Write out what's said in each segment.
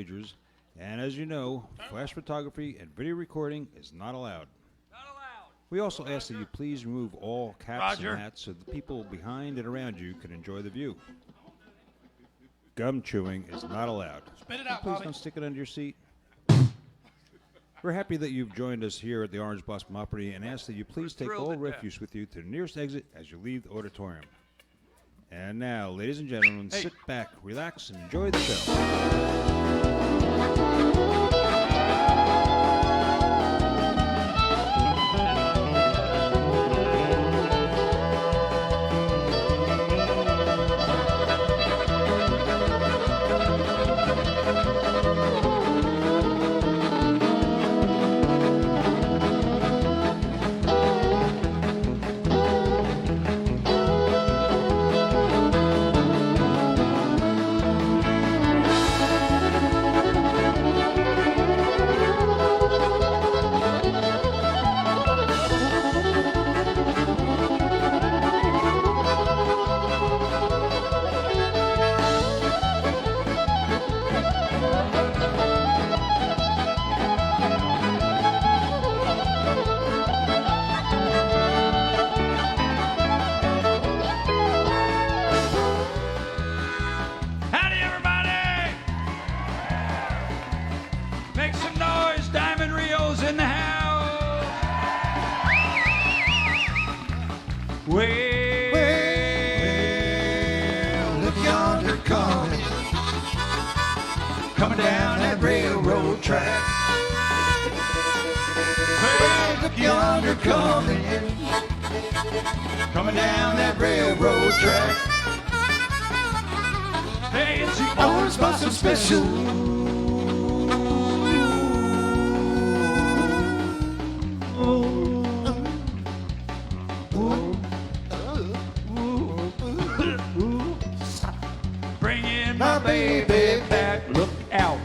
majors, and as you know, flash photography and video recording is not allowed. We also ask that you please remove all caps and hats so the people behind and around you can enjoy the view. Gum chewing is not allowed. Spit it out, Please Bobby. don't stick it under your seat. We're happy that you've joined us here at the Orange Blossom Opry and ask that you please take all refuse with you to the nearest exit as you leave the auditorium. And now, ladies and gentlemen, sit back, relax, and enjoy the show. Coming down that railroad track. Well, look yonder coming down that railroad track. Hey, it's the Orange Blossom Special. Bringing my baby back. Look out.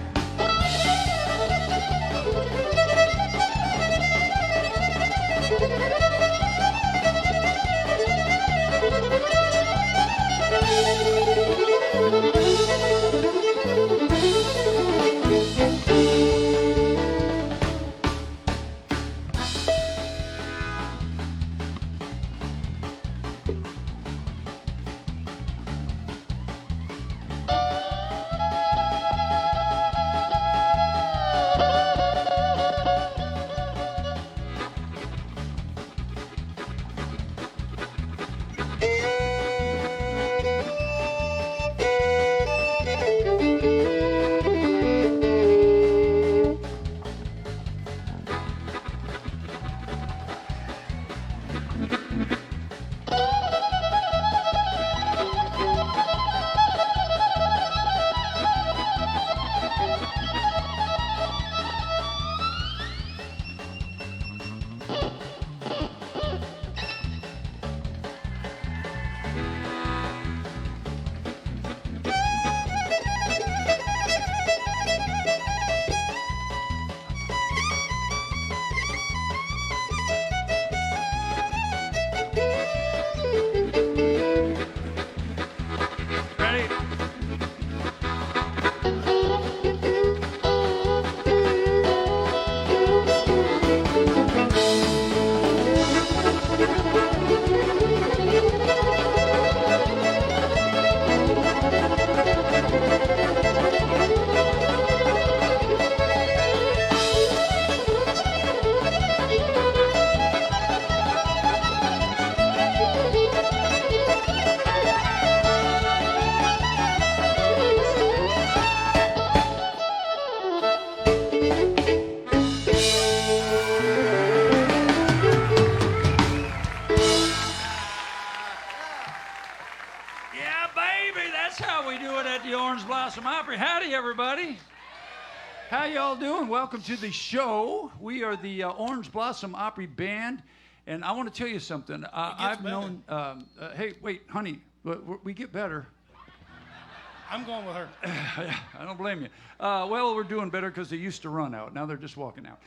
Howdy, everybody. How y'all doing? Welcome to the show. We are the Orange Blossom Opry Band, and I want to tell you something. I've known. Hey, wait, honey, we get better. I'm going with her. I don't blame you. Well, we're doing better because they used to run out. Now they're just walking out.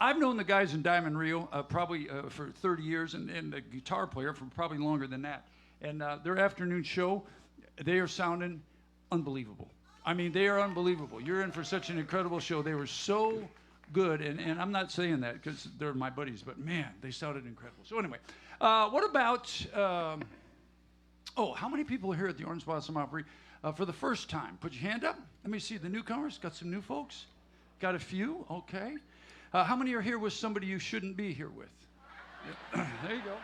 I've known the guys in Diamond Rio probably for 30 years, and the guitar player for probably longer than that. And their afternoon show, they are sounding unbelievable. I mean, they are unbelievable. You're in for such an incredible show. They were so good, and I'm not saying that because they're my buddies, but man, they sounded incredible. So anyway, what about, how many people are here at the Orange Blossom Opry for the first time? Put your hand up. Let me see the newcomers. Got some new folks? Got a few? Okay. How many are here with somebody you shouldn't be here with? There you go.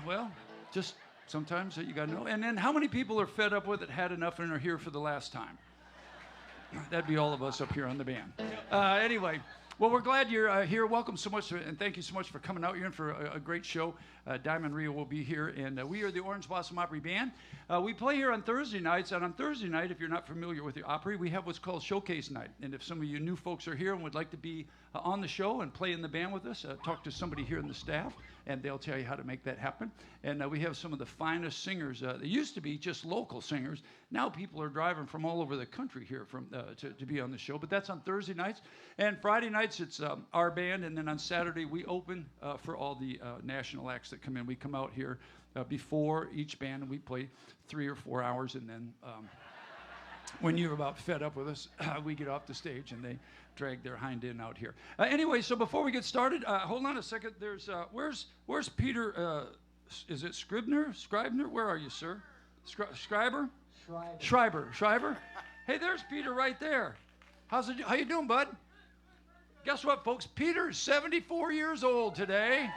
Well, just sometimes you got to know. And then how many people are fed up with it, had enough, and are here for the last time? That'd be all of us up here on the band. Anyway, well, we're glad you're here. Welcome so much, and thank you so much for coming out. You're in for a great show. Diamond Rio will be here, and we are the Orange Blossom Opry Band. We play here on Thursday nights, and on Thursday night, if you're not familiar with the Opry, we have what's called Showcase Night. And if some of you new folks are here and would like to be on the show and play in the band with us, talk to somebody here in the staff, and they'll tell you how to make that happen. And we have some of the finest singers. They used to be just local singers. Now people are driving from all over the country here to be on the show. But that's on Thursday nights. And Friday nights, it's our band. And then on Saturday, we open for all the national acts that come in. We come out here before each band, and we play 3 or 4 hours. And then when you're about fed up with us, we get off the stage, and they drag their hind end out here. Anyway, so before we get started, hold on a second. There's where's Peter? Is it Scribner? Where are you, sir? Schreiber? Schreiber. Hey, there's Peter right there. How you doing, bud? Guess what, folks? Peter's 74 years old today.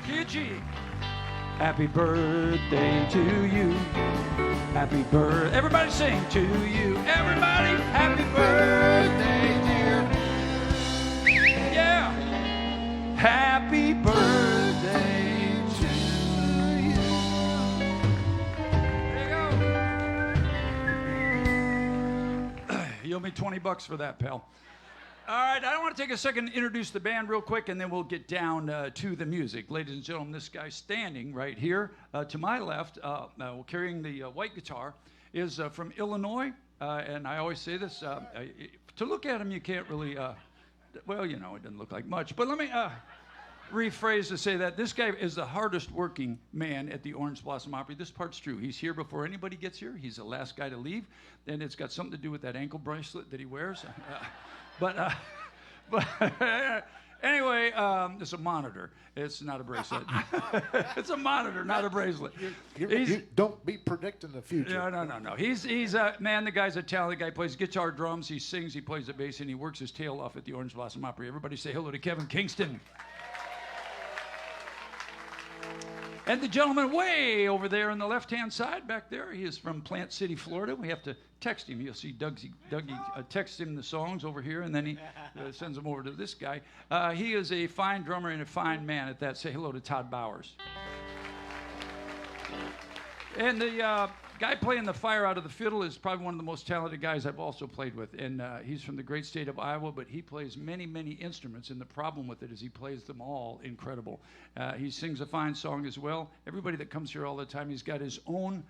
PG. Happy birthday to you. Happy birthday. Everybody sing to you. Everybody, happy birthday, dear. Yeah. Happy birthday to you. There you go. You owe me $20 for that, pal. All right, I want to take a second to introduce the band real quick, and then we'll get down to the music. Ladies and gentlemen, this guy standing right here to my left, carrying the white guitar, is from Illinois. And I always say this, to look at him, you can't really, well, you know, it doesn't look like much. But let me rephrase to say that this guy is the hardest working man at the Orange Blossom Opry. This part's true. He's here before anybody gets here. He's the last guy to leave. And it's got something to do with that ankle bracelet that he wears. But anyway, it's a monitor. It's not a bracelet. It's a monitor, not a bracelet. You don't be predicting the future. No. He's man, the guy's a talented guy. He plays guitar, drums, he sings, he plays the bass, and he works his tail off at the Orange Blossom Opry. Everybody say hello to Kevin Kingston. And the gentleman way over there on the left-hand side back there, he is from Plant City, Florida. We have to text him. You'll see Dougie texts him the songs over here, and then he sends them over to this guy. He is a fine drummer and a fine man at that. Say hello to Todd Bowers. And the guy playing the fire out of the fiddle is probably one of the most talented guys I've also played with. And he's from the great state of Iowa, but he plays many, many instruments. And the problem with it is he plays them all incredible. He sings a fine song as well. Everybody that comes here all the time, he's got his own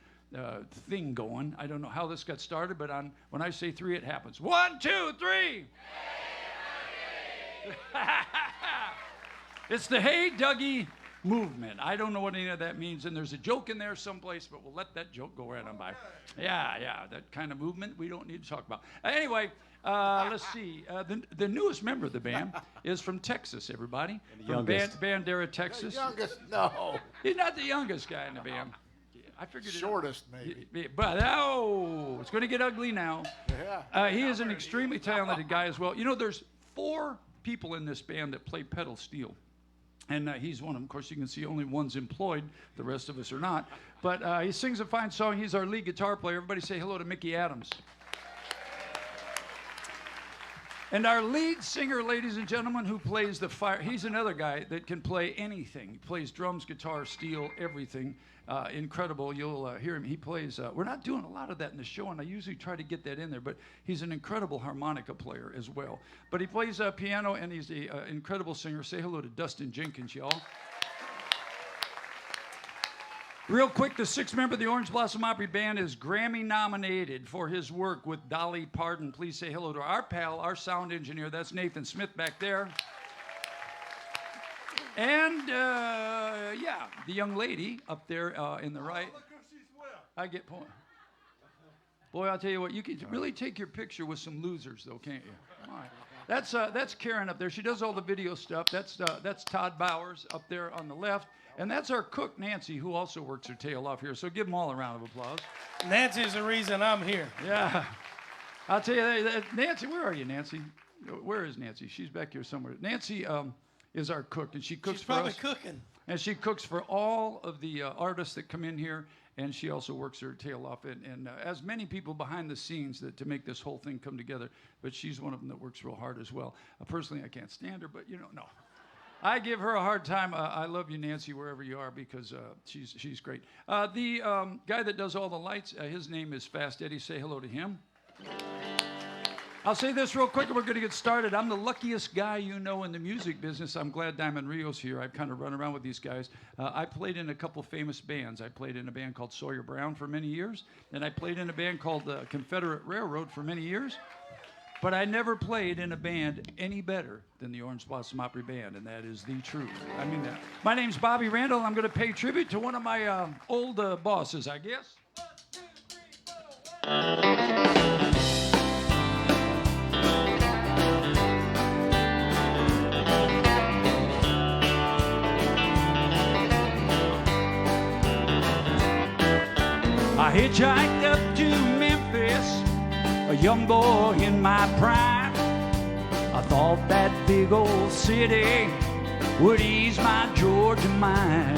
thing going. I don't know how this got started, but when I say 3, it happens. 1, 2, 3. It's the Hey Dougie movement. I don't know what any of that means, and there's a joke in there someplace, but we'll let that joke go right on by. Yeah, that kind of movement we don't need to talk about. Anyway, let's see. The newest member of the band is from Texas, everybody. From Bandera, Texas. The youngest? No. He's not the youngest guy in the band. I figured Shortest, maybe. But, it's going to get ugly now. Yeah. He is an extremely talented guy as well. You know, there's 4 people in this band that play pedal steel. And he's one of them. Of course, you can see only one's employed. The rest of us are not. But he sings a fine song. He's our lead guitar player. Everybody say hello to Mickey Adams. And our lead singer, ladies and gentlemen, who plays the fire, he's another guy that can play anything. He plays drums, guitar, steel, everything. Incredible. You'll hear him. He plays, we're not doing a lot of that in the show, and I usually try to get that in there, but he's an incredible harmonica player as well. But he plays piano, and he's an incredible singer. Say hello to Dustin Jenkins, y'all. Real quick, the 6th member of the Orange Blossom Opry Band is Grammy nominated for his work with Dolly Parton. Please say hello to our pal, our sound engineer. That's Nathan Smith back there. And, the young lady up there in the right. I get point. Boy, I'll tell you what, you can really take your picture with some losers, though, can't you? All right. That's Karen up there. She does all the video stuff. That's Todd Bowers up there on the left. And that's our cook, Nancy, who also works her tail off here. So give them all a round of applause. Nancy's the reason I'm here. Yeah. I'll tell you, Nancy, where are you, Nancy? Where is Nancy? She's back here somewhere. Nancy is our cook, and she cooks She's for probably us. cooking. And she cooks for all of the artists that come in here, and she also works her tail off. And as many people behind the scenes to make this whole thing come together, but she's one of them that works real hard as well. Personally, I can't stand her, but no. I give her a hard time. I love you, Nancy, wherever you are, because she's great. The guy that does all the lights, his name is Fast Eddie. Say hello to him. I'll say this real quick and we're going to get started. I'm the luckiest guy you know in the music business. I'm glad Diamond Rio's here. I've kind of run around with these guys. I played in a couple famous bands. I played in a band called Sawyer Brown for many years, and I played in a band called Confederate Railroad for many years. But I never played in a band any better than the Orange Blossom Opry Band, and that is the truth. I mean that. My name's Bobby Randall. I'm going to pay tribute to one of my old bosses, I guess. 1, 2, 3, 4, 1. I hitchhiked up to Memphis, a young boy in my prime. I thought that big old city would ease my Georgia mind.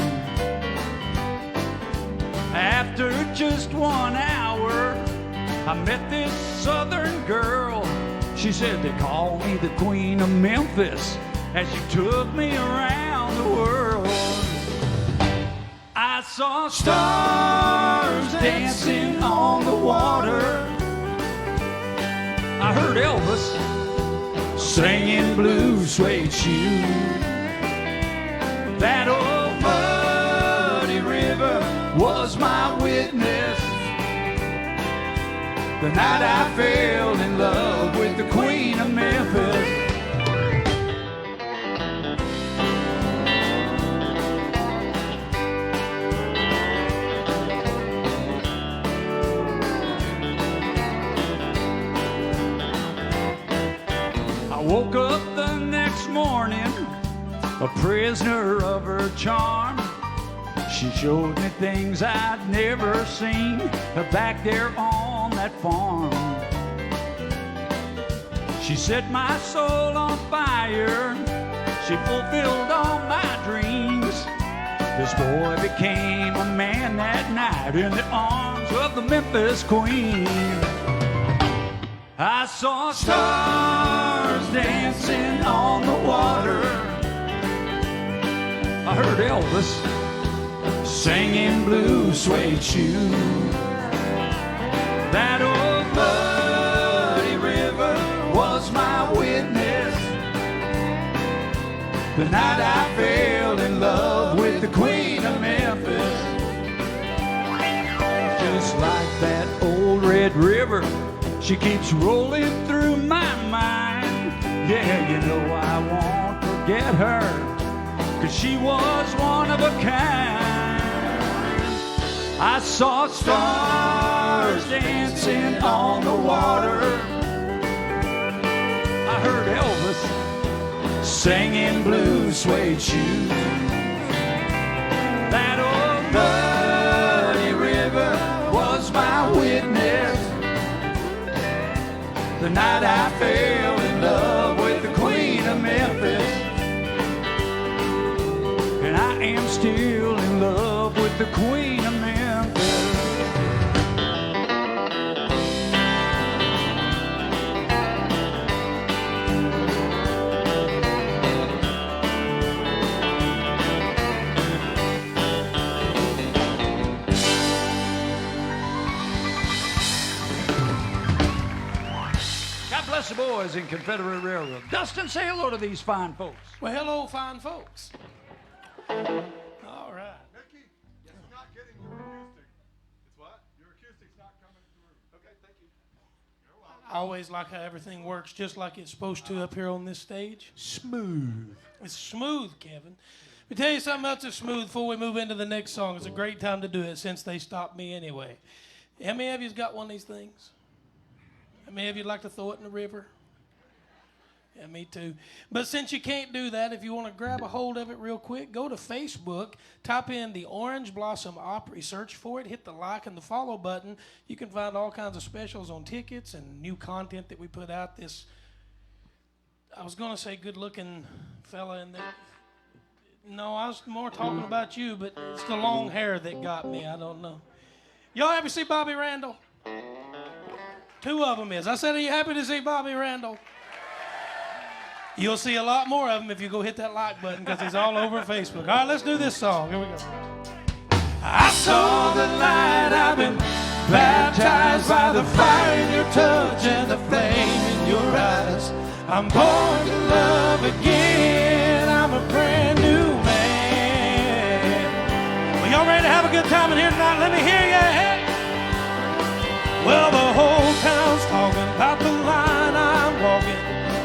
After just 1 hour, I met this southern girl. She said they call me the Queen of Memphis as she took me around the world. I saw stars dancing on the water. I heard Elvis singing Blue Suede Shoe. That old muddy river was my witness the night I fell in love with the Queen of Memphis. Woke up the next morning, a prisoner of her charm. She showed me things I'd never seen back there on that farm. She set my soul on fire. She fulfilled all my dreams. This boy became a man that night in the arms of the Memphis Queen. I saw stars dancing on the water. I heard Elvis singing Blue Suede Shoe. That old muddy river was my witness the night I fell in love with the Queen of Memphis. Just like that old Red River, she keeps rolling through my mind. Yeah, you know I won't forget her, 'cause she was one of a kind. I saw stars dancing on the water. I heard Elvis singing Blue Suede Shoes. That old muddy river was my witness the night I fell in love with the Queen of Memphis. And I am still in love with the Queen of Memphis. Bless the boys in Confederate Railroad. Dustin, say hello to these fine folks. Well, hello, fine folks. All right. Mickey, you're not getting your acoustic. It's what? Your acoustic's not coming through. Okay, thank you. You're welcome. I always like how everything works just like it's supposed to up here on this stage. Smooth. It's smooth, Kevin. Let me tell you something else that's smooth before we move into the next song. It's a great time to do it since they stopped me anyway. How many of you's got one of these things? How many of you'd like to throw it in the river? Yeah, me too. But since you can't do that, if you want to grab a hold of it real quick, go to Facebook, type in the Orange Blossom Opry, search for it, hit the like and the follow button. You can find all kinds of specials on tickets and new content that we put out. This, I was going to say good-looking fella in there. No, I was more talking about you, but it's the long hair that got me. I don't know. Y'all ever see Bobby Randall? Two of them is. I said, are you happy to see Bobby Randall? You'll see a lot more of him if you go hit that like button because he's all over Facebook. All right, let's do this song. Here we go. I saw the light. I've been baptized by the fire in your touch and the flame in your eyes. I'm born to love again. I'm a brand new man. Well, y'all ready to have a good time in here tonight? Let me hear you. Hey. Well, the whole town's talking about the line I'm walking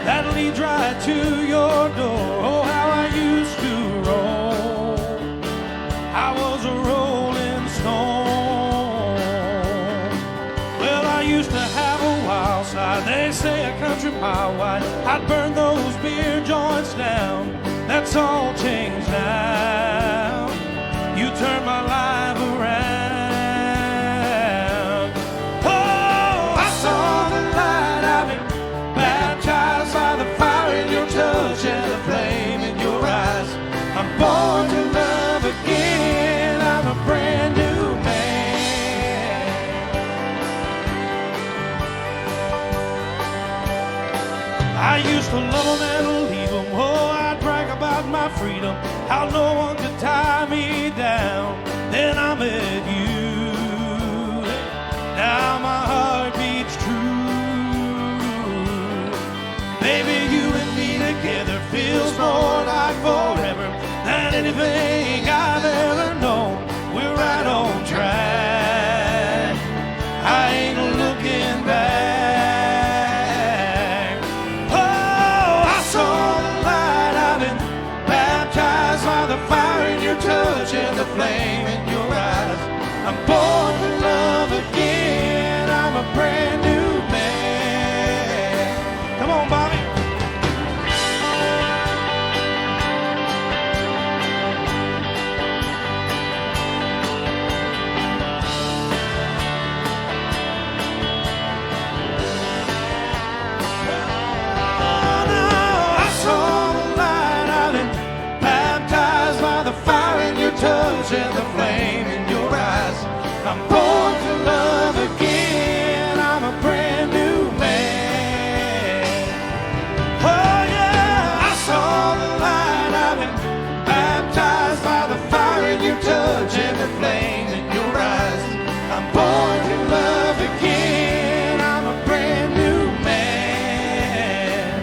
that leads right to your door. Oh, how I used to roll. I was a rolling stone. Well, I used to have a wild side. They say a country mile wide. I'd burn those beer joints down. That's all changed now. You turned my life around. Oh, I saw the light. I've been baptized by the fire in your touch and the flame in your eyes. I'm born to love again. I'm a brand new man. I used to love them and leave them. Oh, I'd brag about my freedom, how no one could tie me down. Then I met you. Now my heart beats true. Baby, you and me together feels more like forever than anything I've ever known. We're right on track. I ain't looking back. Oh, I saw the light. I've been baptized by the fire in your touch and the flame in your eyes. I'm born to love again. I'm a brand new man. Come on, Bobby. Touch and the flame in your eyes. I'm born to love again. I'm a brand new man. Oh yeah, I saw the light. I've been baptized by the fire in your touch and the flame in your eyes. I'm born to love again. I'm a brand new man.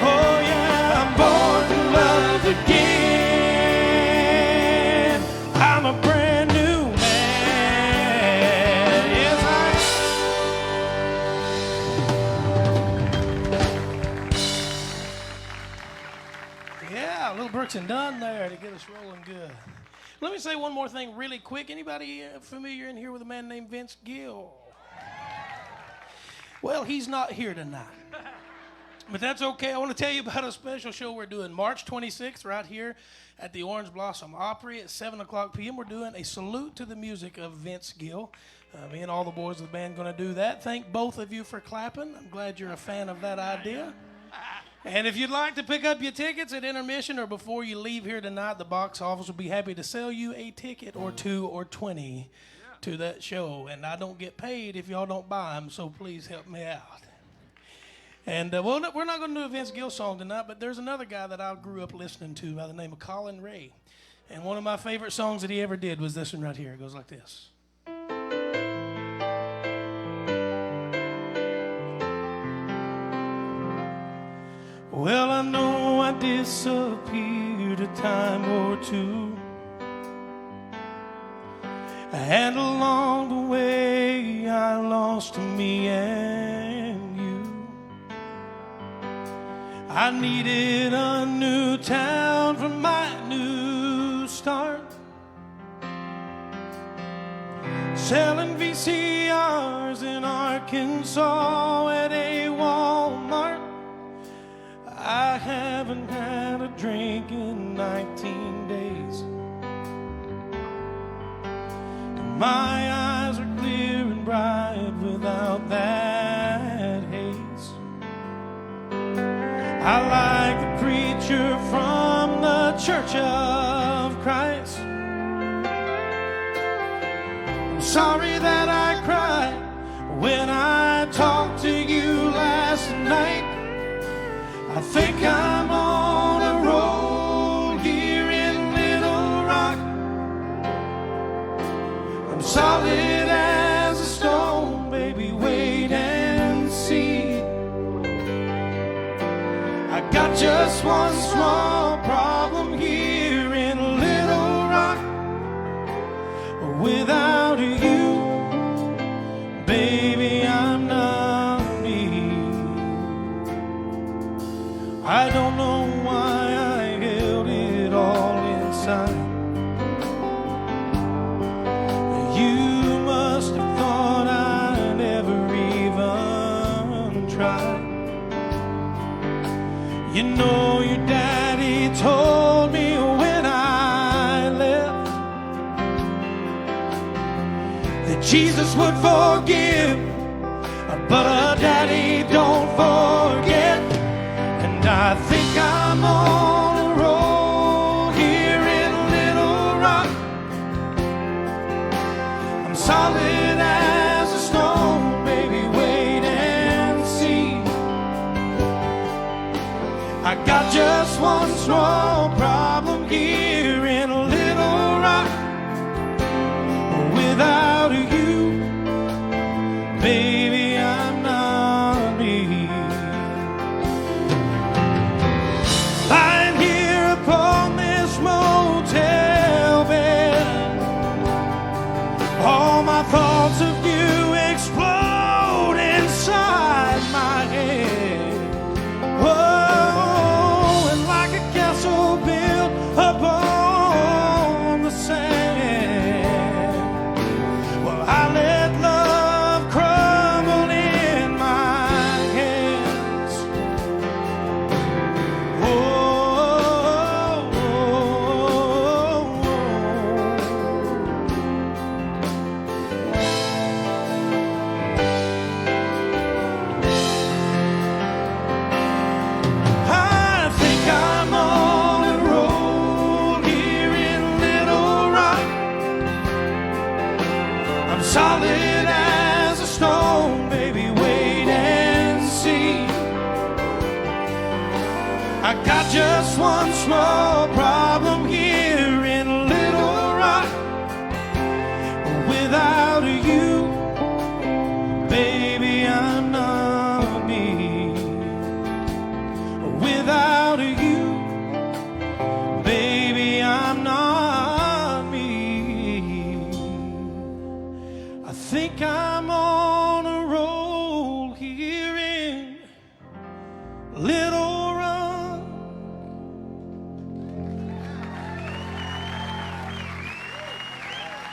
Oh yeah, I'm born to love again. I'm a brand new man. Yes, I am. Yeah, little Brooks and Dunn there to get us rolling good. Let me say one more thing really quick. Anybody familiar in here with a man named Vince Gill? Well, he's not here tonight. But that's okay. I want to tell you about a special show we're doing March 26th right here at the Orange Blossom Opry at 7 o'clock p.m. We're doing a salute to the music of Vince Gill. Me and all the boys of the band going to do that. Thank both of you for clapping. I'm glad you're a fan of that idea. And if you'd like to pick up your tickets at intermission or before you leave here tonight, the box office will be happy to sell you a ticket or 2 or 20 to that show. And I don't get paid if y'all don't buy them, so please help me out. And we're not going to do a Vince Gill song tonight, but there's another guy that I grew up listening to by the name of Colin Ray. And one of my favorite songs that he ever did was this one right here. It goes like this. Well, I know I disappeared a time or two, and along the way I lost me and you. I needed a new town for my new start. Selling VCRs in Arkansas at a Walmart. I haven't had a drink in 19 days. My eyes are clear and bright without that haze. I like the preacher from the Church of Christ. I'm sorry that I cried when I talked to you last night. I think I'm on a roll here in Little Rock. I'm solid as a stone, baby, wait and see. I got just one small problem here in Little Rock. Without you, baby, I'm not me. I don't know why I held it all inside. You must have thought I never even tried. You know your daddy told me when I left that Jesus would forgive, but a daddy don't forget. And I think I'm on a roll here in Little Rock. I'm solid as a stone, baby, wait and see. I got just one small problem here in Little Rock. Without you, baby, I'm not me. Lying here upon this motel bed, all my thoughts of you explode inside my head. Oh, and like a castle built upon the sand, well, I let love crumble in my hands. Oh, I think I'm on a roll here in Little Rock. I'm solid as a stone, baby, wait and see. I got just one small problem here in Little Rock. Without you, baby, I'm not me. Without you, baby, I'm not me. I think I'm on a roll here in Little Rock.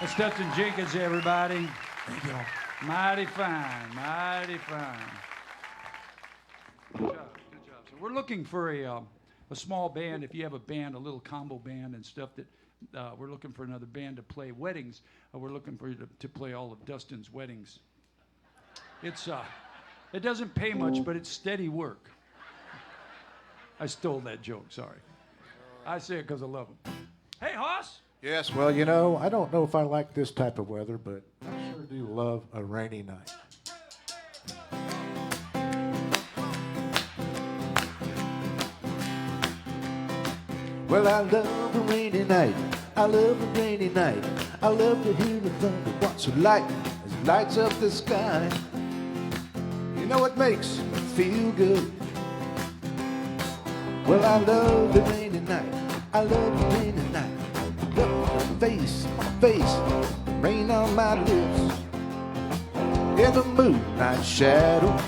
That's Dustin Jenkins, everybody. Thank you. Mighty fine, mighty fine. Good job, good job. So we're looking for a small band. If you have a band, a little combo band and stuff that we're looking for another band to play weddings. We're looking for you to play all of Dustin's weddings. It's it doesn't pay much, but it's steady work. I stole that joke, sorry. I say it because I love him. Hey, Hoss. Yes, well, you know, I don't know if I like this type of weather, but I sure do love a rainy night. Well, I love a rainy night. I love a rainy night. I love to hear the thunder once so light as it lights up the sky. You know what makes me feel good? Well, I love the rainy night. I love the rainy night. Look at the face on my face, the rain on my lips. In the moonlight shadows,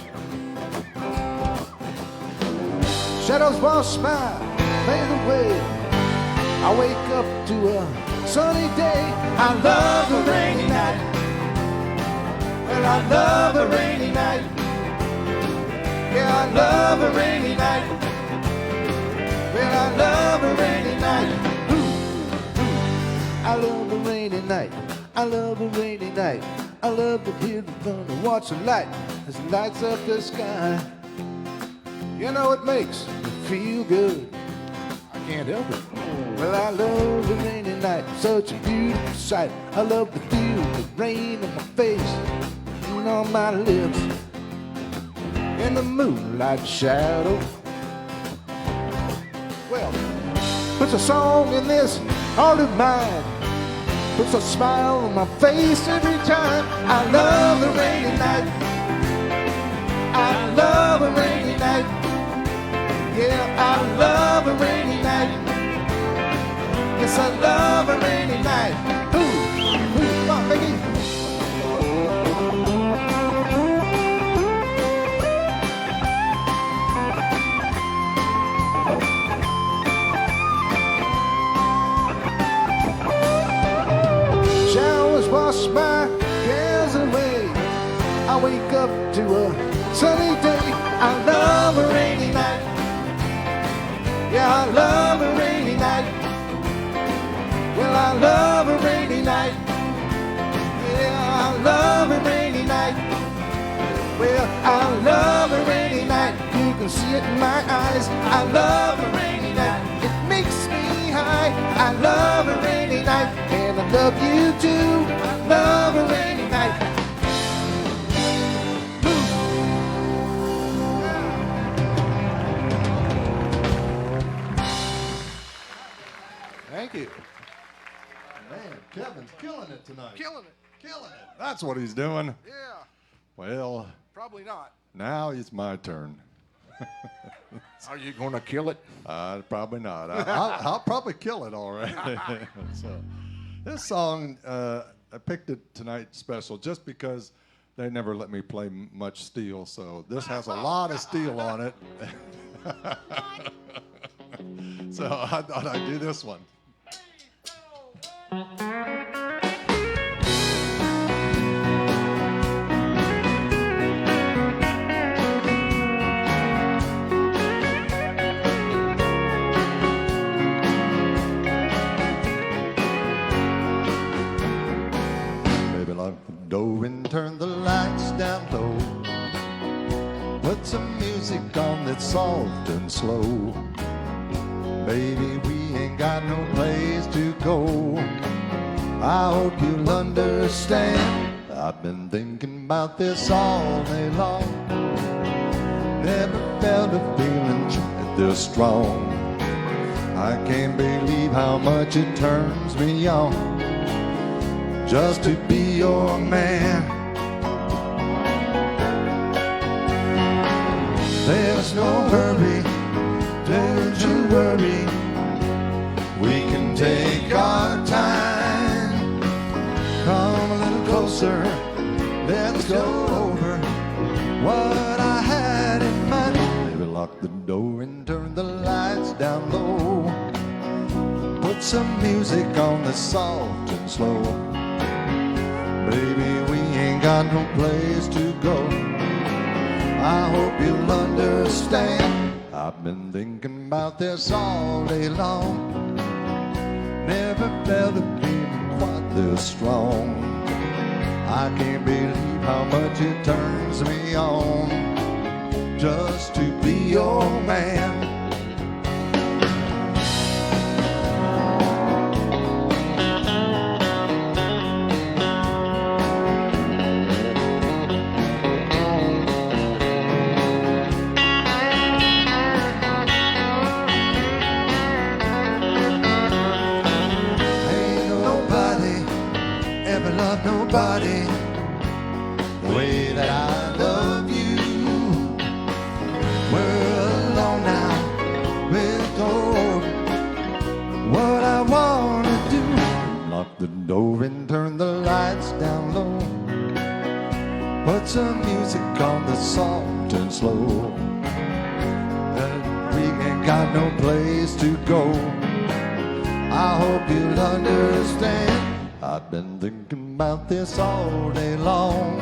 shadows won't smile, fade away. I wake up to a sunny day. I love a rainy night. Well, I love a rainy night. Yeah, I love a rainy night. Well, I love a rainy night. Ooh, ooh. I love a rainy night. I love a rainy night. I love to hear the thunder, watch the light as it lights up the sky. You know it makes me feel good. I can't help it. Well, I love a rainy night, such a beautiful sight. I love to feel the rain on my face and on my lips in the moonlight shadow. Well, puts a song in this heart of mine, puts a smile on my face every time. I love a rainy night. I love a rainy night. Yeah, I love a rainy night. Yes, I love a rainy night. Ooh, ooh, come on, baby. Showers wash my cares away. I wake up to a sunny day. I love a rainy night. Yeah, I love a rainy night. Well, I love a rainy night. Yeah, I love a rainy night. Well, I love a rainy night. You can see it in my eyes. I love a rainy night. It makes me high. I love a rainy night. And I love you too. I love a rainy night. Thank you. Man, Kevin's killing it tonight. Killing it. Killing it. That's what he's doing. Yeah. Well, Probably not. now it's my turn. Are you going to kill it? Probably not. I'll probably kill it all right. So, this song, I picked it tonight special just because they never let me play much steel. So this has a lot of steel on it. So I thought I'd do this one. Baby, lock the door and turn the lights down low. Put some music on that's soft and slow. Baby, we ain't got no place to go. I hope you'll understand. I've been thinking about this all day long. Never felt a feeling this strong. I can't believe how much it turns me on just to be your man. There's no hurry, don't you worry. We can take our time. Come a little closer, let's go over what I had in mind. Baby, lock the door and turn the lights down low. Put some music on that's soft and slow. Baby, we ain't got no place to go. I hope you'll understand. I've been thinking about this all day long. Never felt a feeling quite this strong. I can't believe how much it turns me on just to be your man. Nobody the way that I love you. We're alone now, we'll go over what I wanna do. Lock the door and turn the lights down low. Put some music on that's soft and slow. But we ain't got no place to go. I hope you'll understand. I've been thinking about this all day long.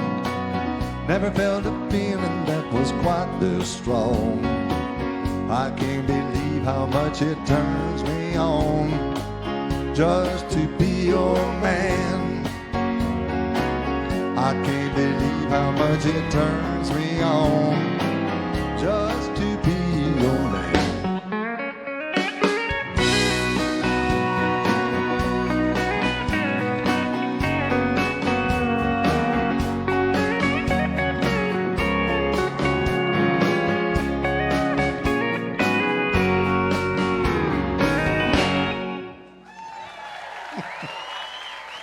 Never felt a feeling that was quite this strong. I can't believe how much it turns me on just to be your man. I can't believe how much it turns me on just to be your man.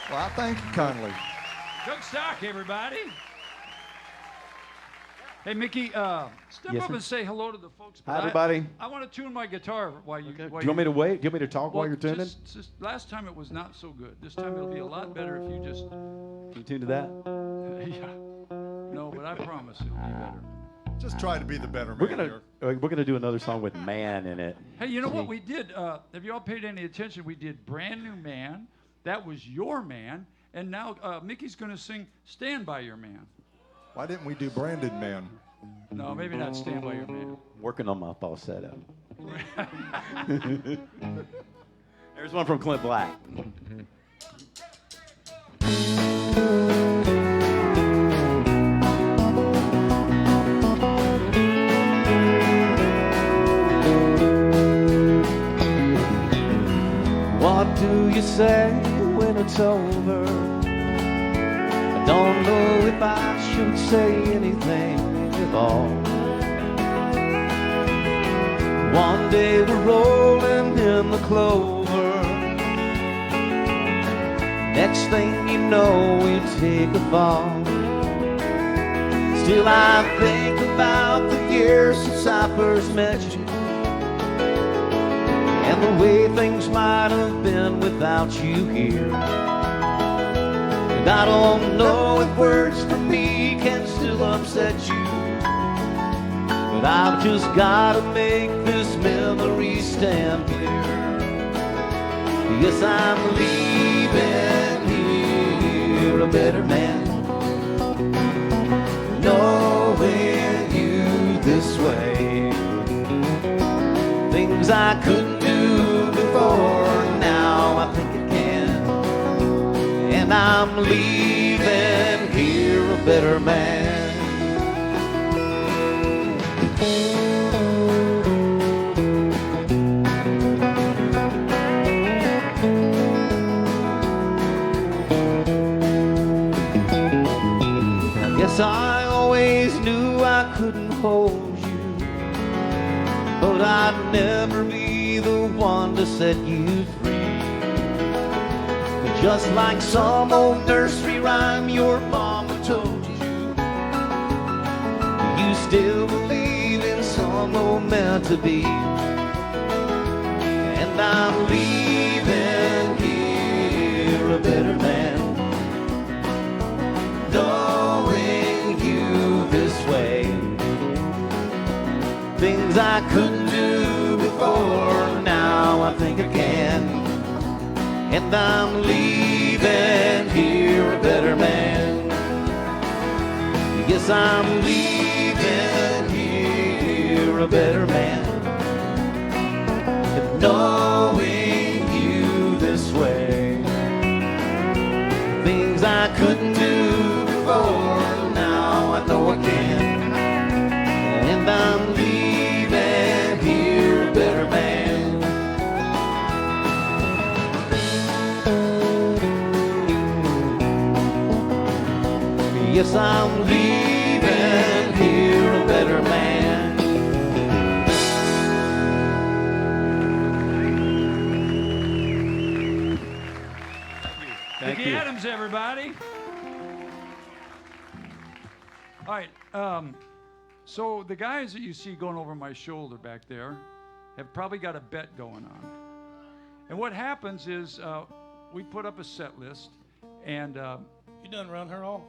Well, I thank you kindly. Good stock, everybody. Hey, Mickey, step Yes, up sir. and say hello to the folks. Hi, but everybody. I want to tune my guitar while you. Okay. While Do you want me to wait? Do you want me to talk while you're tuning? Just last time it was not so good. This time it'll be a lot better if you just. Can you tune to that? Yeah. No, but I promise it'll be better. Just try to be the better man. We're gonna do another song with "Man" in it. Hey, you know what we did? Have you all paid any attention? We did "Brand New Man." That was your man, and now Mickey's going to sing "Stand by Your Man." Why didn't we do Branded Man? No, maybe not "Stand by Your Man." Working on my falsetto. There's one from Clint Black. What do you say when it's over? I don't know if I should say anything at all. One day we're rolling in the clover. Next thing you know, we take a fall. Still I think about the years since I first met you, and the way things might have been without you here. And I don't know if words from me can still upset you, but I've just gotta make this memory stand clear. Yes, I'm leaving here a better man, knowing you this way. Things I couldn't do before, now I think I can. And I'm leaving here a better man. I guess I always knew I couldn't hold you, but I'd never be the one to set you free. Just like some old nursery rhyme your mama told you, you still believe in some old meant to be. And I'm leaving here a better man, knowing you this way. Things I couldn't do before, now I think I can. And I'm leaving here a better man. Yes, I'm leaving here a better man, and knowing you this way. Things I couldn't do before, now I know I can. And I'm leaving here a better man. Yes, I'm leaving here a better man. Thank Mickey you. Adams, everybody. All right. So the guys that you see going over my shoulder back there have probably got a bet going on. And what happens is we put up a set list, and You done run her off?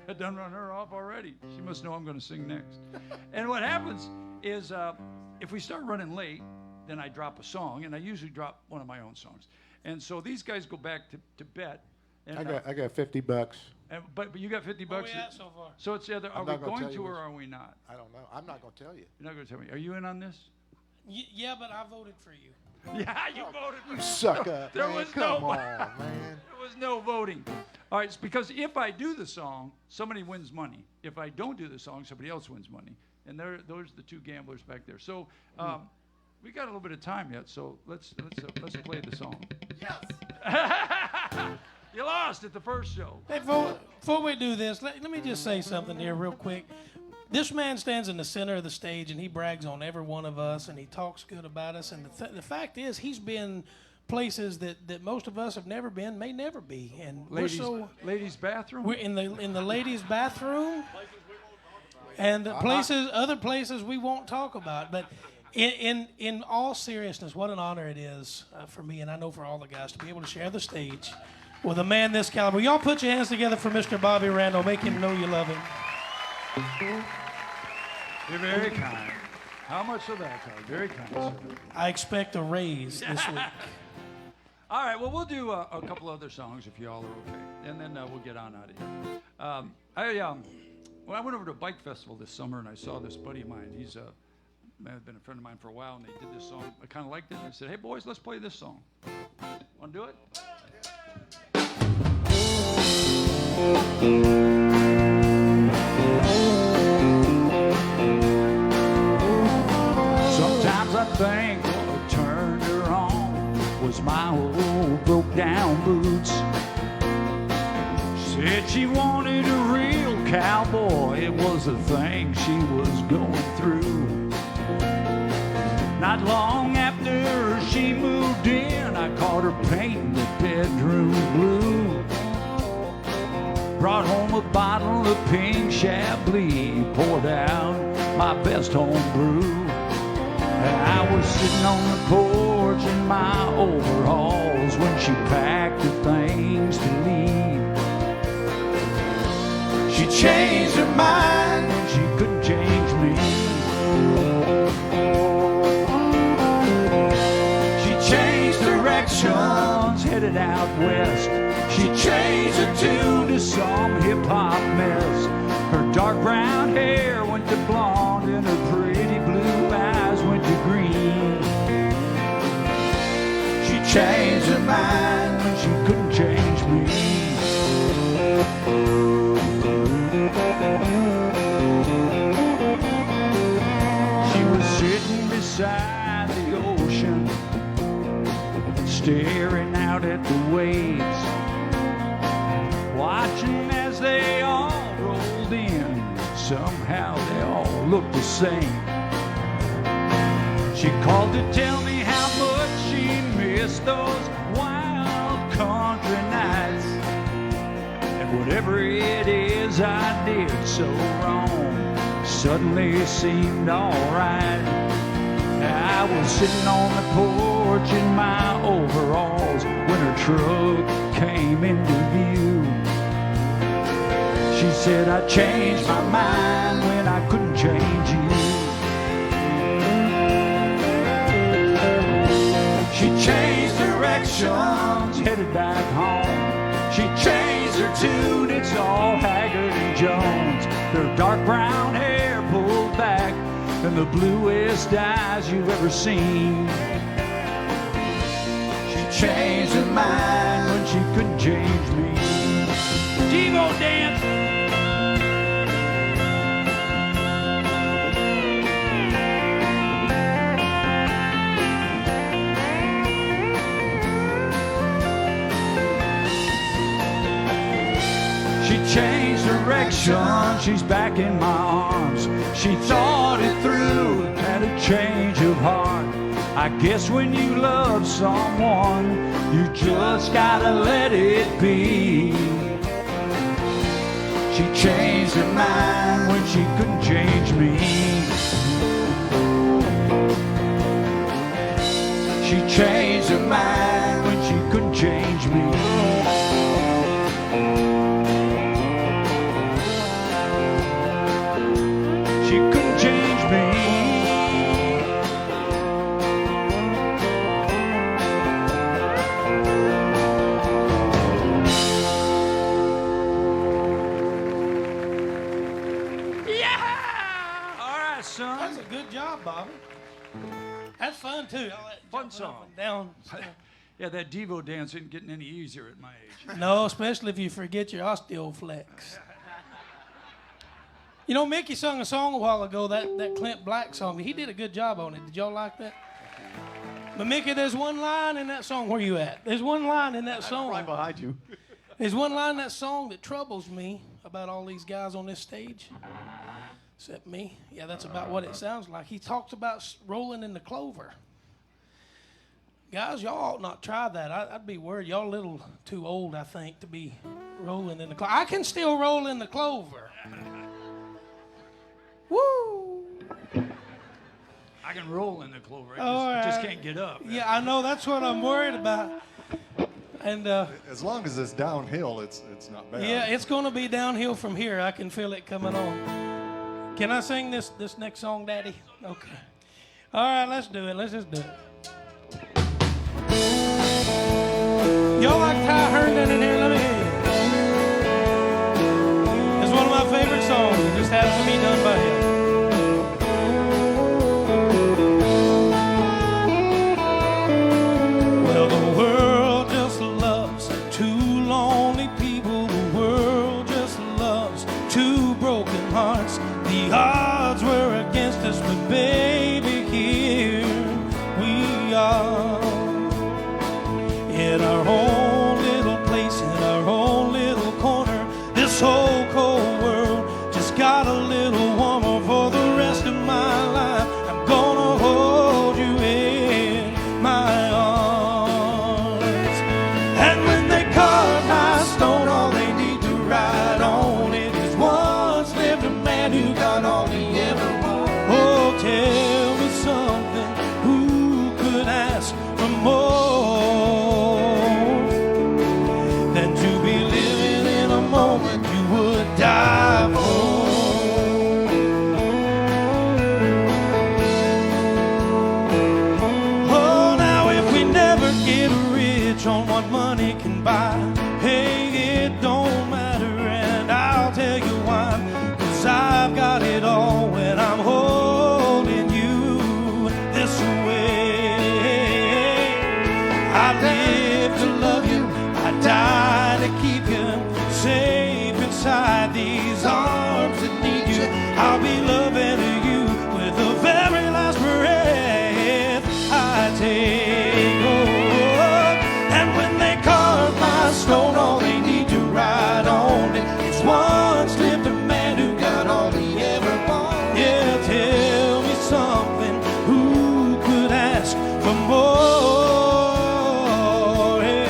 I done run her off already. She must know I'm going to sing next. And what happens is if we start running late, then I drop a song, and I usually drop one of my own songs. And so these guys go back to bet. And, I got $50. but you got $50. Where we at so far? So it's either are I'm we not gonna going tell to you or which- are we not? I don't know. I'm not going to tell you. You're not going to tell me. Are you in on this? Yeah, but I voted for you. Yeah, you voted for me. Suck up, There man. was Come no- on, man. There was no voting. All right, it's because if I do the song, somebody wins money. If I don't do the song, somebody else wins money. And those are the two gamblers back there. So we got a little bit of time yet. So let's play the song. Yes. You lost at the first show. Hey, before we do this, let me just say something here real quick. This man stands in the center of the stage and he brags on every one of us and he talks good about us. And the fact is, he's been places that most of us have never been, may never be. And Ladies' bathroom. we're in the ladies' bathroom and other places we won't talk about. But in all seriousness, what an honor it is for me, and I know for all the guys, to be able to share the stage with a man this caliber. Y'all put your hands together for Mr. Bobby Randall. Make him know you love him. You're very kind. How much of that, Todd? Very kind, sir. I expect a raise this week. All right, well, we'll do a couple other songs if y'all are okay, and then we'll get on out of here. I went over to a bike festival this summer, and I saw this buddy of mine. He's been a friend of mine for a while, and they did this song. I kind of liked it, and I said, hey, boys, let's play this song. Want to do it? Sometimes I think what turned her on was my old broke down boots. Said she wanted a real cowboy, it was the thing she was going through. Not long after she moved in, I caught her painting the bedroom blue. Brought home a bottle of pink Chablis, poured out my best home brew. I was sitting on the porch in my overalls when she packed her things to leave. She changed her mind when she couldn't change me. She changed directions, headed out west. She changed her tune to some hip-hop mess. Her dark brown hair went to blonde and her pretty blue eyes went to green. She changed her mind when she couldn't change me. She was sitting beside the ocean, staring out at the waves, watching as they all rolled in. Somehow they all looked the same. She called to tell me how much she missed those wild country nights. And whatever it is I did so wrong suddenly seemed alright. I was sitting on the porch in my overalls when her truck came into view. She said, I changed my mind when I couldn't change you. She changed directions, headed back home. She changed her tune, it's all Haggard and Jones. Their dark brown hair pulled back and the bluest eyes you've ever seen. She changed her mind when she couldn't change me. Devo dance. She changed direction, she's back in my arms. She thought it through, had a change of heart. I guess when you love someone, you just gotta let it be. She changed her mind when she couldn't change me. She changed her mind when she couldn't change me. She couldn't change me. fun too. All that Fun jumping up song. and down. Yeah, that Devo dance isn't getting any easier at my age. No, especially if you forget your osteoflex. You know, Mickey sung a song a while ago, that Clint Black song. He did a good job on it. Did y'all like that? But Mickey, there's one line in that song. Where you at? There's one line in that song. Right behind you. There's one line in that song that troubles me about all these guys on this stage. Except me. Yeah, that's about what it sounds like. He talks about rolling in the clover. Guys, y'all ought not try that. I'd be worried. Y'all a little too old, I think, to be rolling in the clover. I can still roll in the clover. Woo! I can roll in the clover. All I just right. can't get up. Yeah, I know. That's what I'm worried about. And As long as it's downhill, it's not bad. yeah, it's going to be downhill from here. I can feel it coming on. Can I sing this next song, Daddy? Okay. All right, let's do it. Let's just do it. Y'all like Ty Herndon in here? Let me hear you. It's one of my favorite songs. It just happens to be done by him. Well, the world just loves two lonely people. The world just loves two broken hearts. The odds were against us, but baby, here we are. In our own little place, in our own little corner, this whole cold world just got a little warmer. For the rest of my life, I'm gonna hold you in my arms. And when they carve my stone, all they need to write on it is once lived a man who got all he ever wanted. Oh, tell me something, who could ask for more than to be living in a moment you would die for? Oh, now if we never get rich on what money can buy, hey, it don't matter, and I'll tell you why. 'Cause I've got it all when I'm holding you this way. I live to love you, I die to keep you safe inside these arms that need you. I'll be loving you with the very last breath I take. Oh, and when they carve my stone, all they need to write on it is once lived a man who got all he ever wanted. Yeah, tell me something, who could ask for more, hey,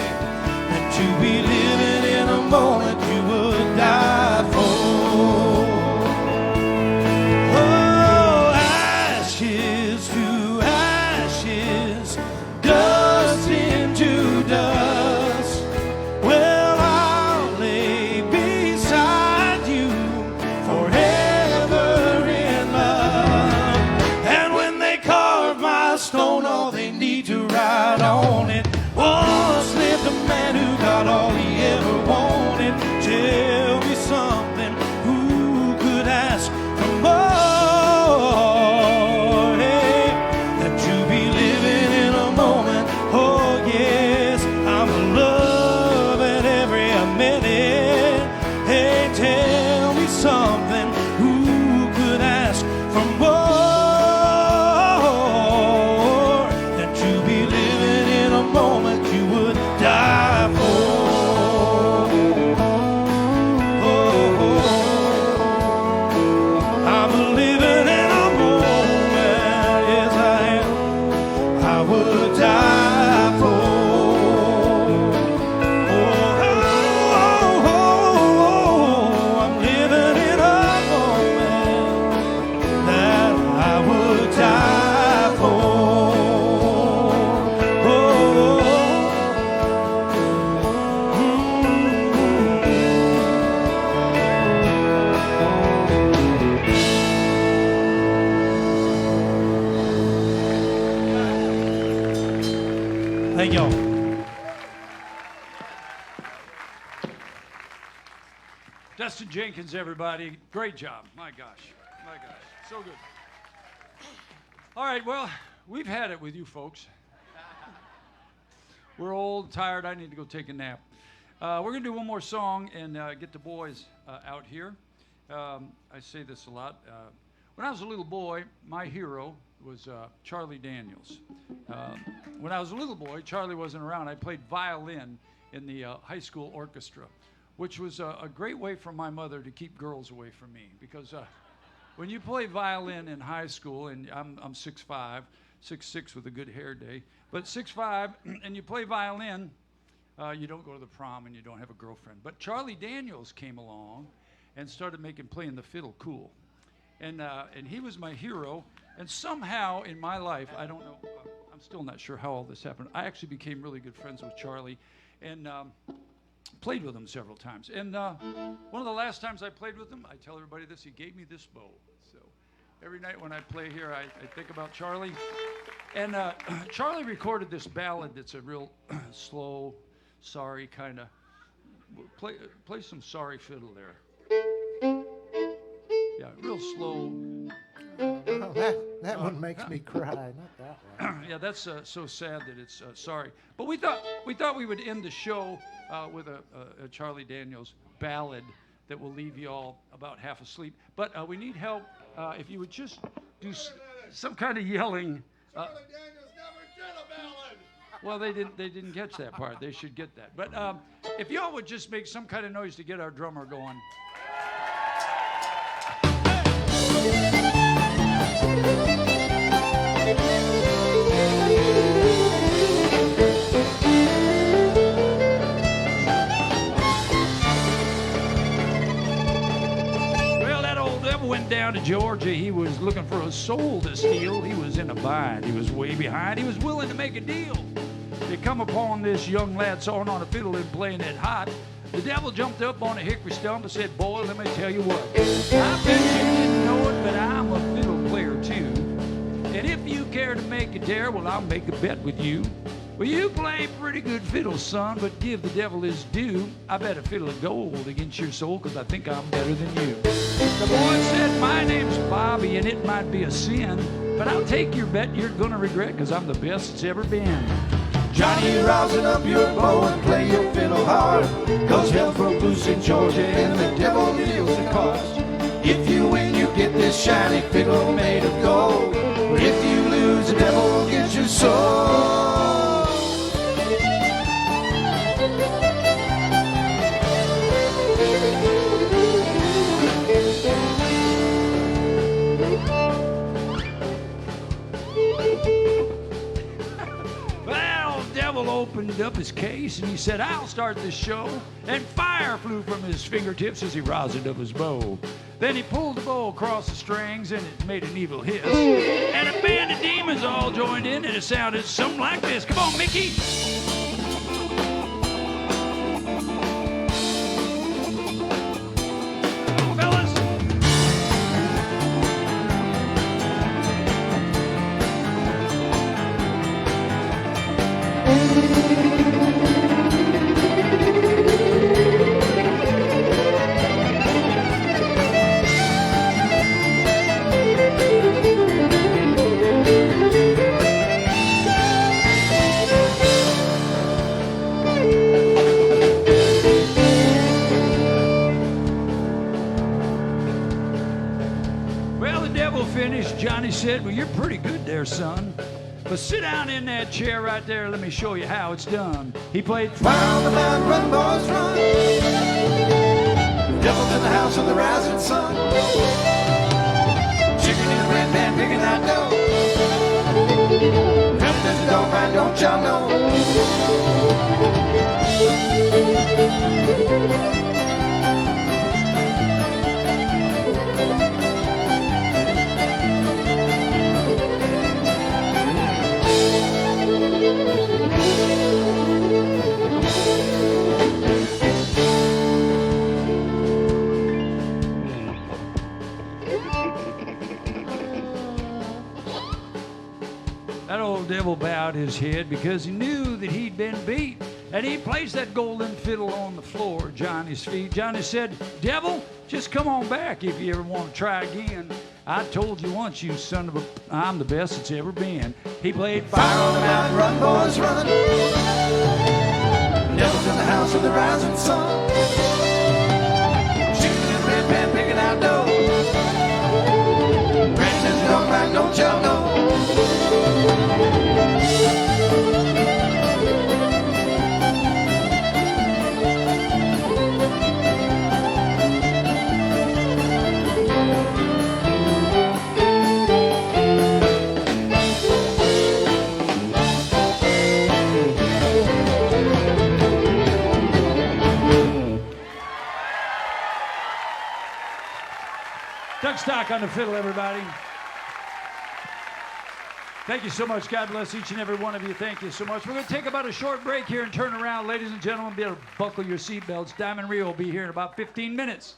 than to be living in a moment you would die for? Oh, ashes to ashes, dust into dust. Well, I'll lay beside you forever in love. And when they carve my stone, all they need to write on it, once lived a man who got all he ever wanted. Tell me something, who could ask for more, hey, than to be living in a moment? Oh yes, I'm in love at every minute. Hey, tell me something, who could ask for more than to be living in a moment you would die for? I'm living in a moment, yes I am, I would die for. I'm living in a moment that I would die for. Thank y'all. Dustin Jenkins, everybody. Great job. My gosh. So good. All right, well, we've had it with you folks. We're old, tired. I need to go take a nap. We're going to do one more song and get the boys out here. I say this a lot. When I was a little boy, my hero was Charlie Daniels. When I was a little boy, Charlie wasn't around. I played violin in the high school orchestra, which was a great way for my mother to keep girls away from me. Because when you play violin in high school, and I'm 6'5", 6'6" with a good hair day, but 6'5", and you play violin, you don't go to the prom and you don't have a girlfriend. But Charlie Daniels came along and started playing the fiddle cool. And he was my hero. And somehow in my life, I don't know, I'm still not sure how all this happened. I actually became really good friends with Charlie and played with him several times. And one of the last times I played with him, I tell everybody this, he gave me this bow. So every night when I play here, I think about Charlie. And Charlie recorded this ballad that's a real slow, sorry kind of, play some sorry fiddle there. Yeah, real slow. Oh, that one makes me cry, not that one. Yeah, that's so sad that it's sorry. But we thought we would end the show with a Charlie Daniels ballad that will leave you all about half asleep. But we need help. If you would just do some kind of yelling. Charlie Daniels never did a ballad. Well, they didn't catch that part. They should get that. But if y'all would just make some kind of noise to get our drummer going. Well, that old devil went down to Georgia. He was looking for a soul to steal. He was in a bind. He was way behind. He was willing to make a deal. They come upon this young lad sawing on a fiddle and playing it hot. The devil jumped up on a hickory stump and said, "Boy, let me tell you what. I bet you didn't know it, but I'm a fiddle player too. And if you care to make a dare, well, I'll make a bet with you. Well, you play pretty good fiddle, son, but give the devil his due. I bet a fiddle of gold against your soul, 'cause I think I'm better than you." The boy said, "My name's Bobby, and it might be a sin, but I'll take your bet you're gonna regret, 'cause I'm the best it's ever been." Johnny, rousing up your bow and play your fiddle hard, 'cause hell broke loose in Georgia and the devil deals the cards. If you win, you get this shiny fiddle made of gold. If you lose, the devil gets your soul. Opened up his case and he said, "I'll start this show." And fire flew from his fingertips as he roused up his bow. Then he pulled the bow across the strings and it made an evil hiss. And a band of demons all joined in and it sounded something like this. Come on, Mickey. Johnny said, "Well, you're pretty good there, son. But sit down in that chair right there. Let me show you how it's done." He played Round the mountain, run, boys, run. The devil's in the house of the rising sun. Chicken in the red man picking that dough. Coming as a dog fight, don't y'all know? That old devil bowed his head because he knew that he'd been beat. And he placed that golden fiddle on the floor at Johnny's feet. Johnny said, "Devil, just come on back if you ever want to try again." I told you once, you son of a, I'm the best it's ever been. He played Fire on the Mountain, Run, boys, run. Devil's in the house of the rising sun. Shooting in red pen, picking out dough. Branches don't crack, don't y'all know? Doug Stock on the fiddle, everybody. Thank you so much. God bless each and every one of you. Thank you so much. We're going to take about a short break here and turn around. Ladies and gentlemen, be able to buckle your seatbelts. Diamond Rio will be here in about 15 minutes.